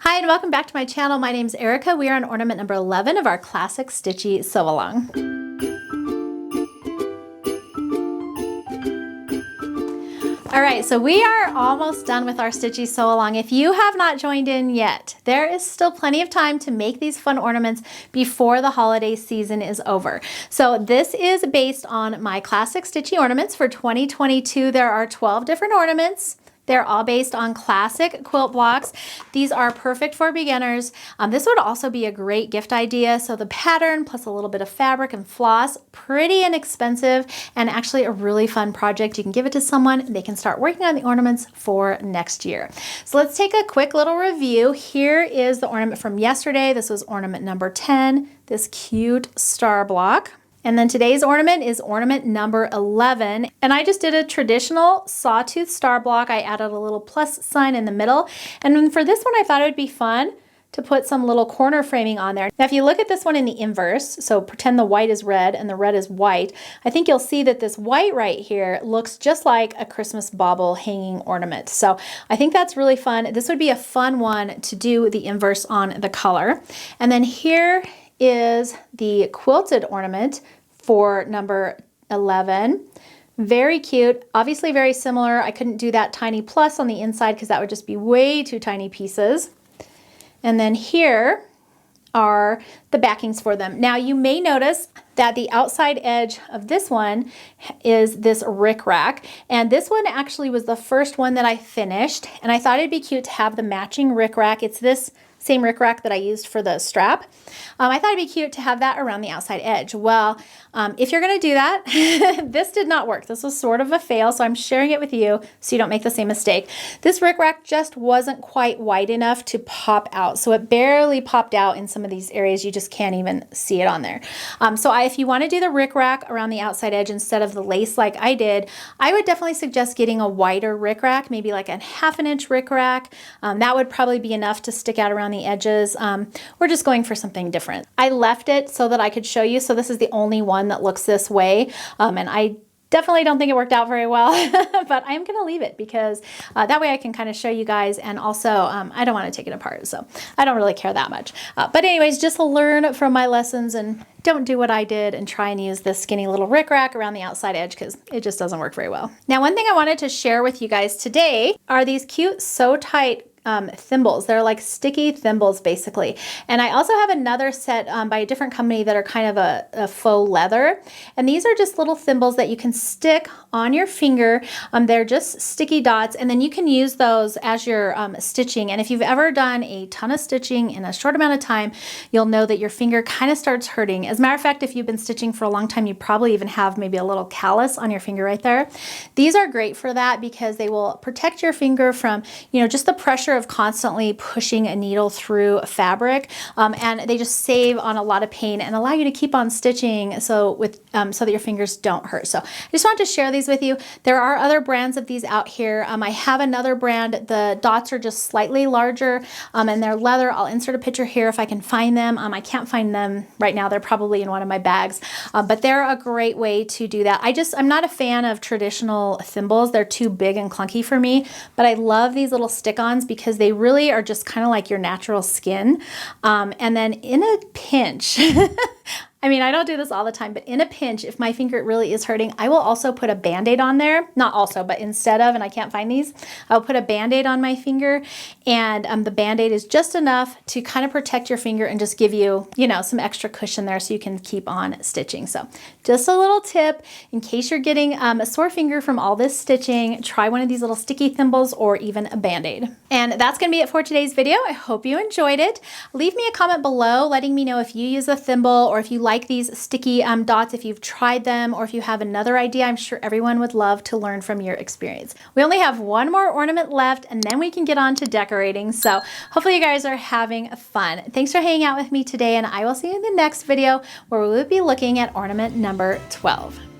Hi and welcome back to my channel. My name's Erica. We are on ornament number 11 of our classic stitchy sew-along. All right, so we are almost done with our stitchy sew-along. If you have not joined in yet, there is still plenty of time to make these fun ornaments before the holiday season is over. So this is based on my classic stitchy ornaments for 2022. There are 12 different ornaments. They're all based on classic quilt blocks. These are perfect for beginners. This would also be a great gift idea. So the pattern plus a little bit of fabric and floss, pretty inexpensive and actually a really fun project. You can give it to someone and they can start working on the ornaments for next year. So let's take a quick little review. Here is the ornament from yesterday. This was ornament number 10, this cute star block. And then today's ornament is ornament number 11. And I just did a traditional sawtooth star block. I added a little plus sign in the middle. And then for this one, I thought it would be fun to put some little corner framing on there. Now, if you look at this one in the inverse, so pretend the white is red and the red is white, I think you'll see that this white right here looks just like a Christmas bauble hanging ornament. So I think that's really fun. This would be a fun one to do the inverse on the color. And then here is the quilted ornament for number 11. Very cute, obviously very similar. I couldn't do that tiny plus on the inside because that would just be way too tiny pieces. And then here are the backings for them. Now you may notice that the outside edge of this one is this rickrack, and this one actually was the first one that I finished, and I thought it'd be cute to have the matching rickrack. It's this same rickrack that I used for the strap. I thought it'd be cute to have that around the outside edge. Well, if you're gonna do that, this did not work. This was sort of a fail, so I'm sharing it with you so you don't make the same mistake. This rickrack just wasn't quite wide enough to pop out, so it barely popped out in some of these areas. You just can't even see it on there. If you wanna do the rickrack around the outside edge instead of the lace like I did, I would definitely suggest getting a wider rickrack, maybe like a 1/2 inch rickrack. That would probably be enough to stick out around the edges. We're just going for something different. I left it so that I could show you. So this is the only one that looks this way. And I definitely don't think it worked out very well, but I'm gonna leave it because that way I can kind of show you guys, and also I don't want to take it apart, so I don't really care that much. But anyways, just learn from my lessons and don't do what I did and try and use this skinny little rickrack around the outside edge because it just doesn't work very well. Now, one thing I wanted to share with you guys today are these cute Sew Tight thimbles. They're like sticky thimbles basically. And I also have another set by a different company that are kind of a faux leather. And these are just little thimbles that you can stick on your finger. They're just sticky dots, and then you can use those as you're stitching. And if you've ever done a ton of stitching in a short amount of time, you'll know that your finger kind of starts hurting. As a matter of fact, if you've been stitching for a long time, you probably even have maybe a little callus on your finger right there. These are great for that because they will protect your finger from, just the pressure of constantly pushing a needle through a fabric, and they just save on a lot of pain and allow you to keep on stitching so that your fingers don't hurt. So I just wanted to share these with you. There are other brands of these out here. I have another brand. The dots are just slightly larger and they're leather. I'll insert a picture here if I can find them. I can't find them right now. They're probably in one of my bags, but they're a great way to do that. I'm not a fan of traditional thimbles. They're too big and clunky for me, but I love these little stick-ons because they really are just kind of like your natural skin. And then in a pinch, I mean, I don't do this all the time, but in a pinch, if my finger really is hurting, I will also put a Band-Aid on there. Not also, but instead of, and I can't find these, I'll put a Band-Aid on my finger, and the Band-Aid is just enough to kind of protect your finger and just give you, some extra cushion there so you can keep on stitching. So just a little tip, in case you're getting a sore finger from all this stitching, try one of these little sticky thimbles or even a Band-Aid. And that's gonna be it for today's video. I hope you enjoyed it. Leave me a comment below letting me know if you use a thimble or if you like these sticky dots, if you've tried them, or if you have another idea. I'm sure everyone would love to learn from your experience. We only have one more ornament left and then we can get on to decorating. So hopefully you guys are having fun. Thanks for hanging out with me today, and I will see you in the next video where we will be looking at ornament number 12.